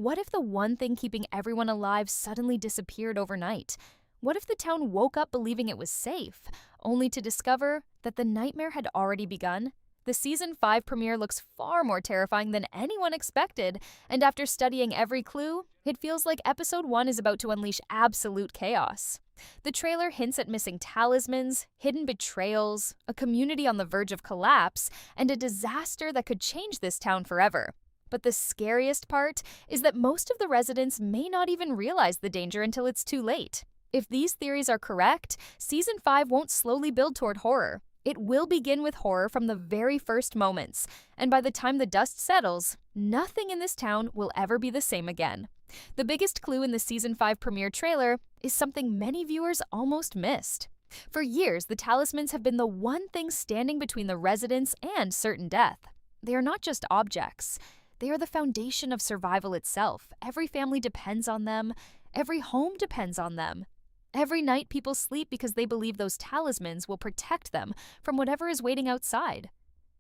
What if the one thing keeping everyone alive suddenly disappeared overnight? What if the town woke up believing it was safe, only to discover that the nightmare had already begun? The season 5 premiere looks far more terrifying than anyone expected, and after studying every clue, it feels like episode 1 is about to unleash absolute chaos. The trailer hints at missing talismans, hidden betrayals, a community on the verge of collapse, and a disaster that could change this town forever. But the scariest part is that most of the residents may not even realize the danger until it's too late. If these theories are correct, season 5 won't slowly build toward horror. It will begin with horror from the very first moments, and by the time the dust settles, nothing in this town will ever be the same again. The biggest clue in the season 5 premiere trailer is something many viewers almost missed. For years, the talismans have been the one thing standing between the residents and certain death. They are not just objects. They are the foundation of survival itself. Every family depends on them. Every home depends on them. Every night people sleep because they believe those talismans will protect them from whatever is waiting outside.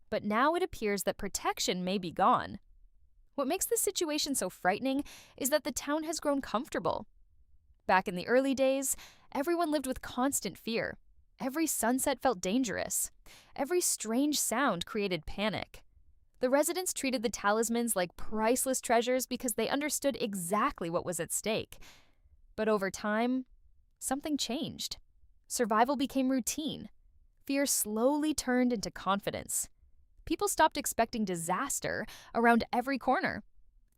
But now it appears that protection may be gone. What makes this situation so frightening is that the town has grown comfortable. Back in the early days, everyone lived with constant fear. Every sunset felt dangerous. Every strange sound created panic. The residents treated the talismans like priceless treasures because they understood exactly what was at stake. But over time, something changed. Survival became routine. Fear slowly turned into confidence. People stopped expecting disaster around every corner.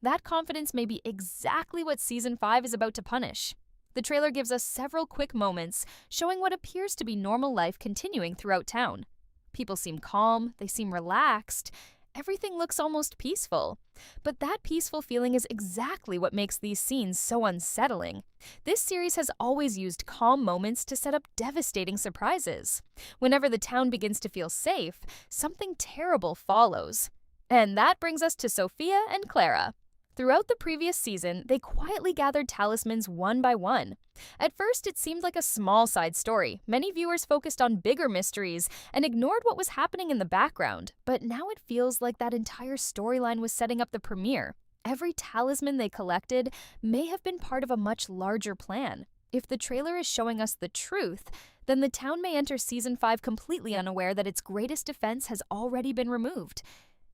That confidence may be exactly what season 5 is about to punish. The trailer gives us several quick moments showing what appears to be normal life continuing throughout town. People seem calm, they seem relaxed. Everything looks almost peaceful. But that peaceful feeling is exactly what makes these scenes so unsettling. This series has always used calm moments to set up devastating surprises. Whenever the town begins to feel safe, something terrible follows. And that brings us to Sophia and Clara. Throughout the previous season, they quietly gathered talismans one by one. At first, it seemed like a small side story. Many viewers focused on bigger mysteries and ignored what was happening in the background. But now it feels like that entire storyline was setting up the premiere. Every talisman they collected may have been part of a much larger plan. If the trailer is showing us the truth, then the town may enter season 5 completely unaware that its greatest defense has already been removed.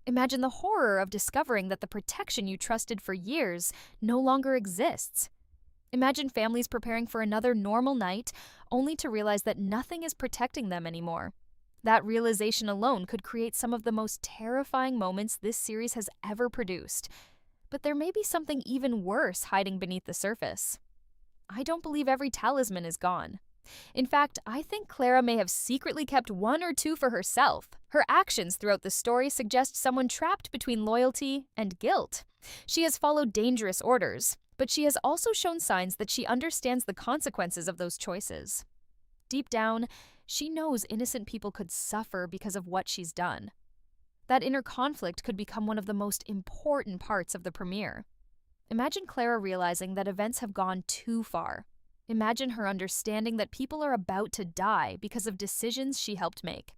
Imagine the horror of discovering that the protection you trusted for years no longer exists. Imagine families preparing for another normal night, only to realize that nothing is protecting them anymore. That realization alone could create some of the most terrifying moments this series has ever produced. But there may be something even worse hiding beneath the surface. I don't believe every talisman is gone. In fact, I think Clara may have secretly kept one or two for herself. Her actions throughout the story suggest someone trapped between loyalty and guilt. She has followed dangerous orders, but she has also shown signs that she understands the consequences of those choices. Deep down, she knows innocent people could suffer because of what she's done. That inner conflict could become one of the most important parts of the premiere. Imagine Clara realizing that events have gone too far. Imagine her understanding that people are about to die because of decisions she helped make.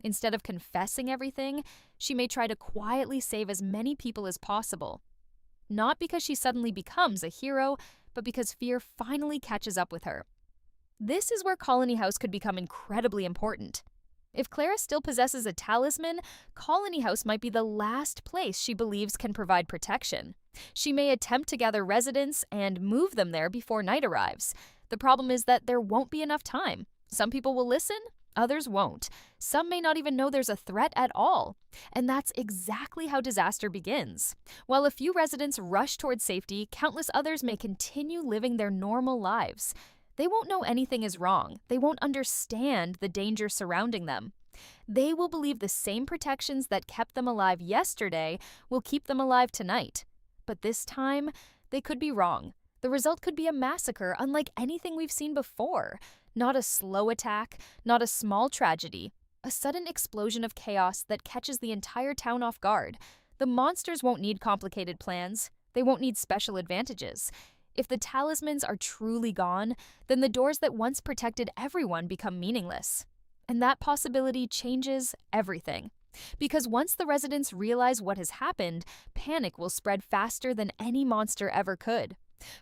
Instead of confessing everything, she may try to quietly save as many people as possible. Not because she suddenly becomes a hero, but because fear finally catches up with her. This is where Colony House could become incredibly important. If Clara still possesses a talisman, Colony House might be the last place she believes can provide protection. She may attempt to gather residents and move them there before night arrives. The problem is that there won't be enough time. Some people will listen, others won't. Some may not even know there's a threat at all. And that's exactly how disaster begins. While a few residents rush towards safety, countless others may continue living their normal lives. They won't know anything is wrong. They won't understand the danger surrounding them. They will believe the same protections that kept them alive yesterday will keep them alive tonight. But this time, they could be wrong. The result could be a massacre unlike anything we've seen before. Not a slow attack, not a small tragedy. A sudden explosion of chaos that catches the entire town off guard. The monsters won't need complicated plans. They won't need special advantages. If the talismans are truly gone, then the doors that once protected everyone become meaningless. And that possibility changes everything. Because once the residents realize what has happened, panic will spread faster than any monster ever could.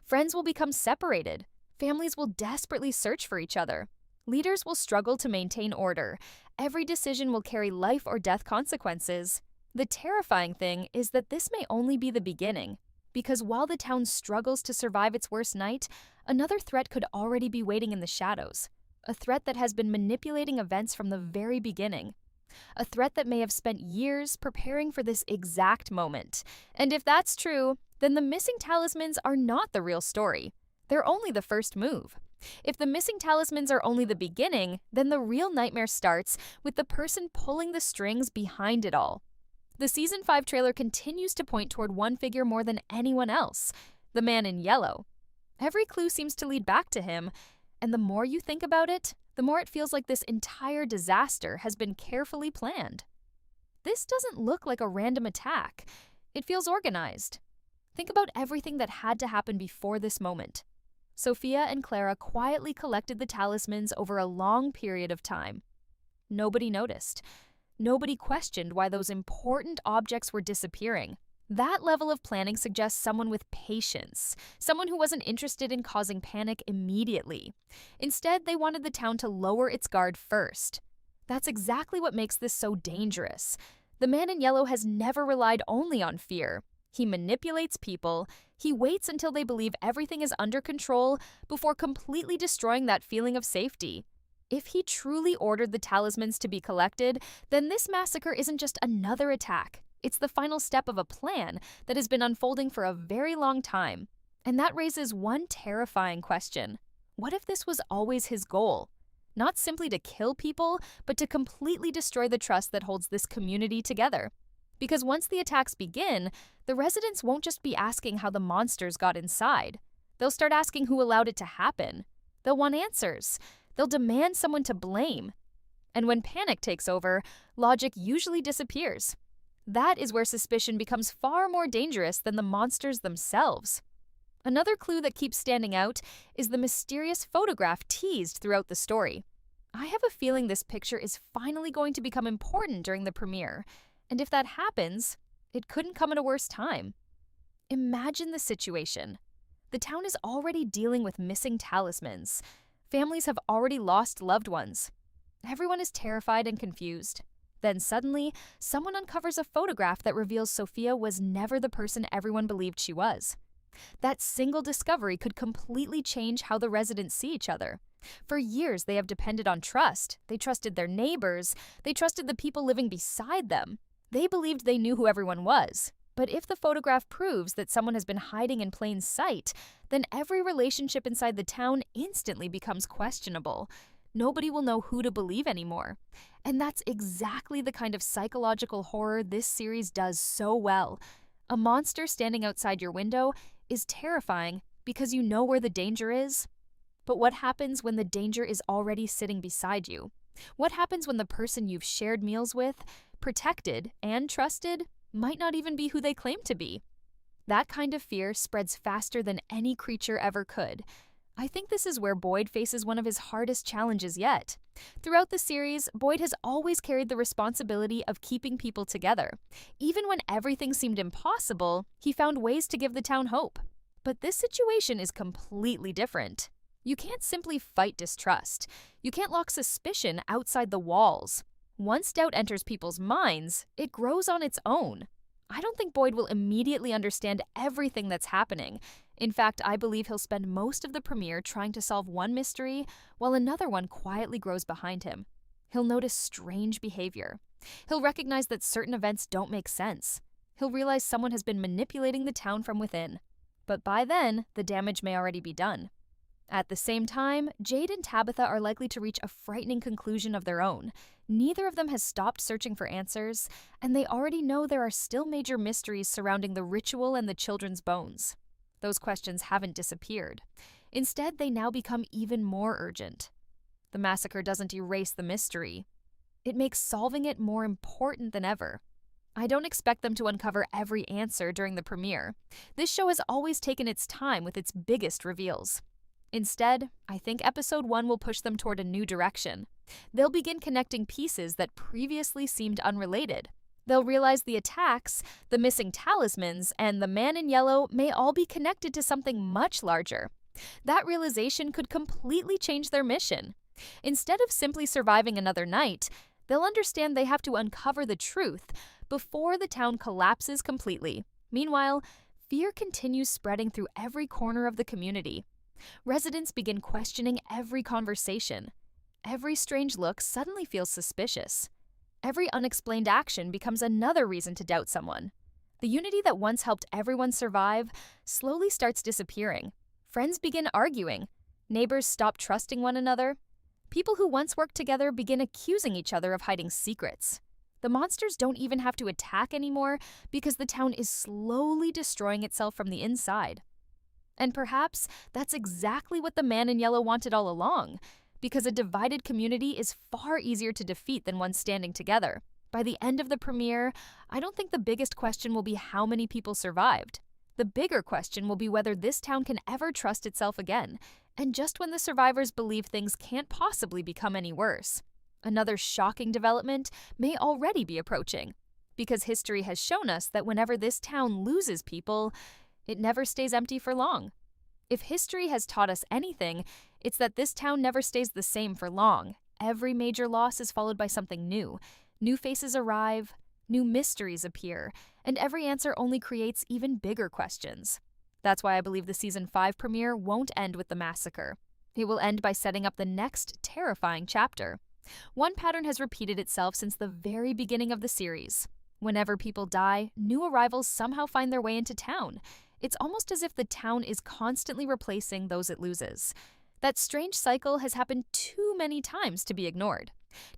Friends will become separated. Families will desperately search for each other. Leaders will struggle to maintain order. Every decision will carry life or death consequences. The terrifying thing is that this may only be the beginning, because while the town struggles to survive its worst night, another threat could already be waiting in the shadows. A threat that has been manipulating events from the very beginning. A threat that may have spent years preparing for this exact moment. And if that's true, then the missing talismans are not the real story. They're only the first move. If the missing talismans are only the beginning, then the real nightmare starts with the person pulling the strings behind it all. The Season 5 trailer continues to point toward one figure more than anyone else, the man in yellow. Every clue seems to lead back to him, and the more you think about it, the more it feels like this entire disaster has been carefully planned. This doesn't look like a random attack. It feels organized. Think about everything that had to happen before this moment. Sophia and Clara quietly collected the talismans over a long period of time. Nobody noticed. Nobody questioned why those important objects were disappearing. That level of planning suggests someone with patience, someone who wasn't interested in causing panic immediately. Instead, they wanted the town to lower its guard first. That's exactly what makes this so dangerous. The man in yellow has never relied only on fear. He manipulates people. He waits until they believe everything is under control before completely destroying that feeling of safety. If he truly ordered the talismans to be collected, then this massacre isn't just another attack. It's the final step of a plan that has been unfolding for a very long time. And that raises one terrifying question. What if this was always his goal? Not simply to kill people, but to completely destroy the trust that holds this community together. Because once the attacks begin, the residents won't just be asking how the monsters got inside. They'll start asking who allowed it to happen. They'll want answers. They'll demand someone to blame. And when panic takes over, logic usually disappears. That is where suspicion becomes far more dangerous than the monsters themselves. Another clue that keeps standing out is the mysterious photograph teased throughout the story. I have a feeling this picture is finally going to become important during the premiere. And if that happens, it couldn't come at a worse time. Imagine the situation. The town is already dealing with missing talismans. Families have already lost loved ones. Everyone is terrified and confused. Then suddenly, someone uncovers a photograph that reveals Sophia was never the person everyone believed she was. That single discovery could completely change how the residents see each other. For years, they have depended on trust. They trusted their neighbors. They trusted the people living beside them. They believed they knew who everyone was. But if the photograph proves that someone has been hiding in plain sight, then every relationship inside the town instantly becomes questionable. Nobody will know who to believe anymore. And that's exactly the kind of psychological horror this series does so well. A monster standing outside your window is terrifying because you know where the danger is. But what happens when the danger is already sitting beside you? What happens when the person you've shared meals with, protected and trusted, might not even be who they claim to be? That kind of fear spreads faster than any creature ever could. I think this is where Boyd faces one of his hardest challenges yet. Throughout the series, Boyd has always carried the responsibility of keeping people together. Even when everything seemed impossible, he found ways to give the town hope. But this situation is completely different. You can't simply fight distrust. You can't lock suspicion outside the walls. Once doubt enters people's minds, it grows on its own. I don't think Boyd will immediately understand everything that's happening. In fact, I believe he'll spend most of the premiere trying to solve one mystery while another one quietly grows behind him. He'll notice strange behavior. He'll recognize that certain events don't make sense. He'll realize someone has been manipulating the town from within. But by then, the damage may already be done. At the same time, Jade and Tabitha are likely to reach a frightening conclusion of their own. Neither of them has stopped searching for answers, and they already know there are still major mysteries surrounding the ritual and the children's bones. Those questions haven't disappeared. Instead, they now become even more urgent. The massacre doesn't erase the mystery. It makes solving it more important than ever. I don't expect them to uncover every answer during the premiere. This show has always taken its time with its biggest reveals. Instead, I think episode 1 will push them toward a new direction. They'll begin connecting pieces that previously seemed unrelated. They'll realize the attacks, the missing talismans, and the man in yellow may all be connected to something much larger. That realization could completely change their mission. Instead of simply surviving another night, they'll understand they have to uncover the truth before the town collapses completely. Meanwhile, fear continues spreading through every corner of the community. Residents begin questioning every conversation. Every strange look suddenly feels suspicious. Every unexplained action becomes another reason to doubt someone. The unity that once helped everyone survive slowly starts disappearing. Friends begin arguing. Neighbors stop trusting one another. People who once worked together begin accusing each other of hiding secrets. The monsters don't even have to attack anymore because the town is slowly destroying itself from the inside. And perhaps that's exactly what the man in yellow wanted all along, because a divided community is far easier to defeat than one standing together. By the end of the premiere, I don't think the biggest question will be how many people survived. The bigger question will be whether this town can ever trust itself again, and just when the survivors believe things can't possibly become any worse. Another shocking development may already be approaching, because history has shown us that whenever this town loses people, it never stays empty for long. If history has taught us anything, it's that this town never stays the same for long. Every major loss is followed by something new. New faces arrive, new mysteries appear, and every answer only creates even bigger questions. That's why I believe the Season 5 premiere won't end with the massacre. It will end by setting up the next terrifying chapter. One pattern has repeated itself since the very beginning of the series. Whenever people die, new arrivals somehow find their way into town. It's almost as if the town is constantly replacing those it loses. That strange cycle has happened too many times to be ignored.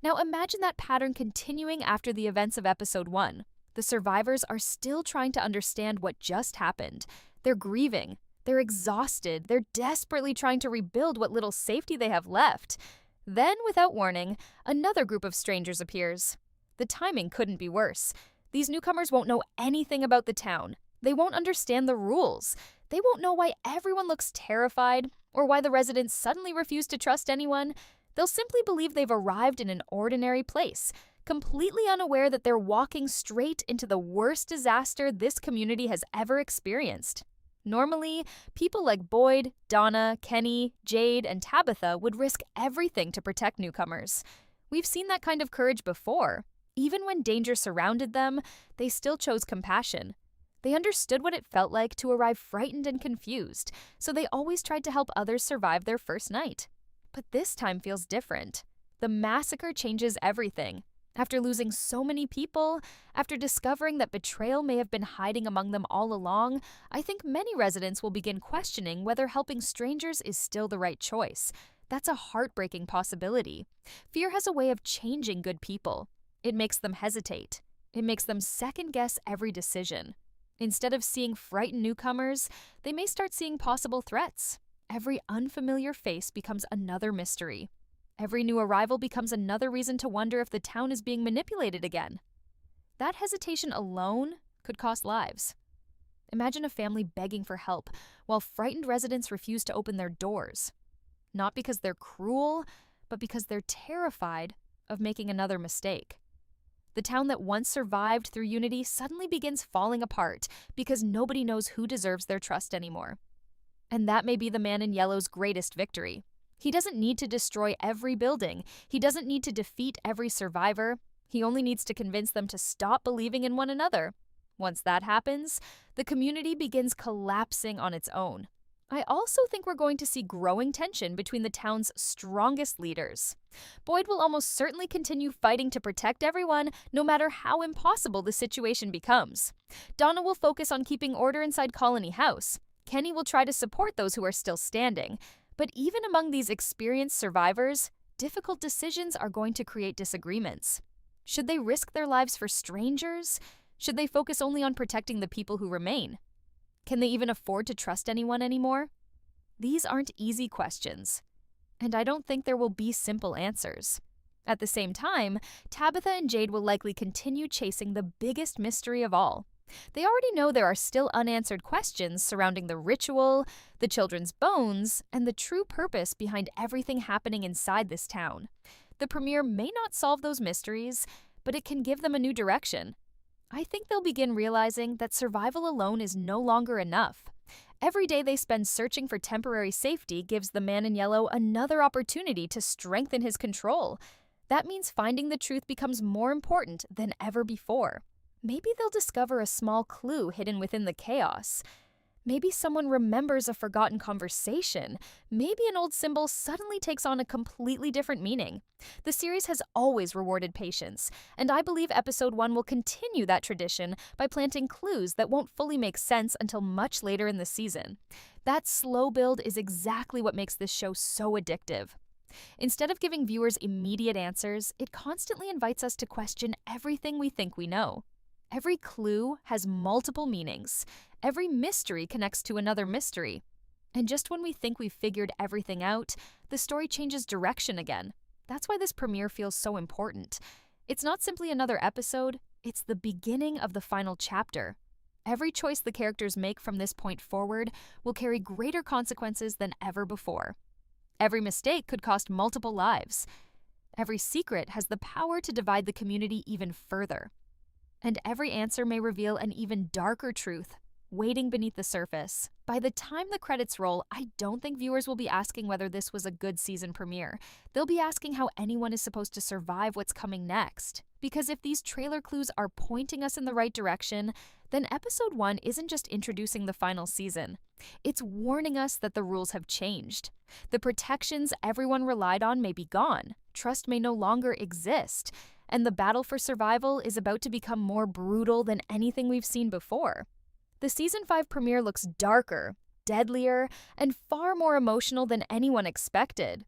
Now imagine that pattern continuing after the events of episode 1. The survivors are still trying to understand what just happened. They're grieving. They're exhausted. They're desperately trying to rebuild what little safety they have left. Then, without warning, another group of strangers appears. The timing couldn't be worse. These newcomers won't know anything about the town. They won't understand the rules. They won't know why everyone looks terrified or why the residents suddenly refuse to trust anyone. They'll simply believe they've arrived in an ordinary place, completely unaware that they're walking straight into the worst disaster this community has ever experienced. Normally, people like Boyd, Donna, Kenny, Jade, and Tabitha would risk everything to protect newcomers. We've seen that kind of courage before. Even when danger surrounded them, they still chose compassion. They understood what it felt like to arrive frightened and confused, so they always tried to help others survive their first night. But this time feels different. The massacre changes everything. After losing so many people, after discovering that betrayal may have been hiding among them all along, I think many residents will begin questioning whether helping strangers is still the right choice. That's a heartbreaking possibility. Fear has a way of changing good people. It makes them hesitate. It makes them second-guess every decision. Instead of seeing frightened newcomers, they may start seeing possible threats. Every unfamiliar face becomes another mystery. Every new arrival becomes another reason to wonder if the town is being manipulated again. That hesitation alone could cost lives. Imagine a family begging for help while frightened residents refuse to open their doors. Not because they're cruel, but because they're terrified of making another mistake. The town that once survived through unity suddenly begins falling apart because nobody knows who deserves their trust anymore. And that may be the man in yellow's greatest victory. He doesn't need to destroy every building. He doesn't need to defeat every survivor. He only needs to convince them to stop believing in one another. Once that happens, the community begins collapsing on its own. I also think we're going to see growing tension between the town's strongest leaders. Boyd will almost certainly continue fighting to protect everyone, no matter how impossible the situation becomes. Donna will focus on keeping order inside Colony House. Kenny will try to support those who are still standing. But even among these experienced survivors, difficult decisions are going to create disagreements. Should they risk their lives for strangers? Should they focus only on protecting the people who remain? Can they even afford to trust anyone anymore? These aren't easy questions, and I don't think there will be simple answers. At the same time, Tabitha and Jade will likely continue chasing the biggest mystery of all. They already know there are still unanswered questions surrounding the ritual, the children's bones, and the true purpose behind everything happening inside this town. The premiere may not solve those mysteries, but it can give them a new direction. I think they'll begin realizing that survival alone is no longer enough. Every day they spend searching for temporary safety gives the man in yellow another opportunity to strengthen his control. That means finding the truth becomes more important than ever before. Maybe they'll discover a small clue hidden within the chaos. Maybe someone remembers a forgotten conversation. Maybe an old symbol suddenly takes on a completely different meaning. The series has always rewarded patience, and I believe episode 1 will continue that tradition by planting clues that won't fully make sense until much later in the season. That slow build is exactly what makes this show so addictive. Instead of giving viewers immediate answers, it constantly invites us to question everything we think we know. Every clue has multiple meanings. Every mystery connects to another mystery. And just when we think we've figured everything out, the story changes direction again. That's why this premiere feels so important. It's not simply another episode, it's the beginning of the final chapter. Every choice the characters make from this point forward will carry greater consequences than ever before. Every mistake could cost multiple lives. Every secret has the power to divide the community even further. And every answer may reveal an even darker truth waiting beneath the surface. By the time the credits roll, I don't think viewers will be asking whether this was a good season premiere. They'll be asking how anyone is supposed to survive what's coming next. Because if these trailer clues are pointing us in the right direction, then episode 1 isn't just introducing the final season. It's warning us that the rules have changed. The protections everyone relied on may be gone. Trust may no longer exist. And the battle for survival is about to become more brutal than anything we've seen before. The Season 5 premiere looks darker, deadlier, and far more emotional than anyone expected.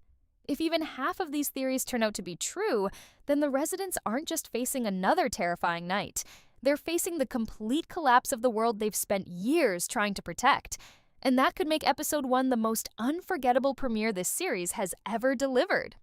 If even half of these theories turn out to be true, then the residents aren't just facing another terrifying night. They're facing the complete collapse of the world they've spent years trying to protect. And that could make episode 1 the most unforgettable premiere this series has ever delivered.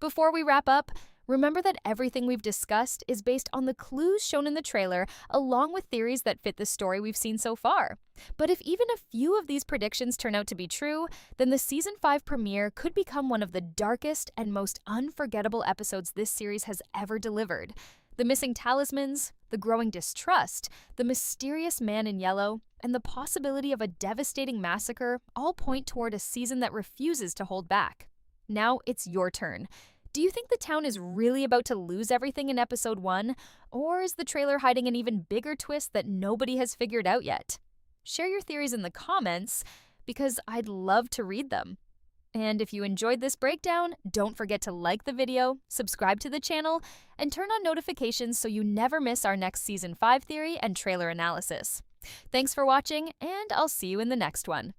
Before we wrap up, remember that everything we've discussed is based on the clues shown in the trailer, along with theories that fit the story we've seen so far. But if even a few of these predictions turn out to be true, then the Season 5 premiere could become one of the darkest and most unforgettable episodes this series has ever delivered. The missing talismans, the growing distrust, the mysterious man in yellow, and the possibility of a devastating massacre all point toward a season that refuses to hold back. Now it's your turn. Do you think the town is really about to lose everything in episode 1, or is the trailer hiding an even bigger twist that nobody has figured out yet? Share your theories in the comments, because I'd love to read them. And if you enjoyed this breakdown, don't forget to like the video, subscribe to the channel, and turn on notifications so you never miss our next Season 5 theory and trailer analysis. Thanks for watching, and I'll see you in the next one.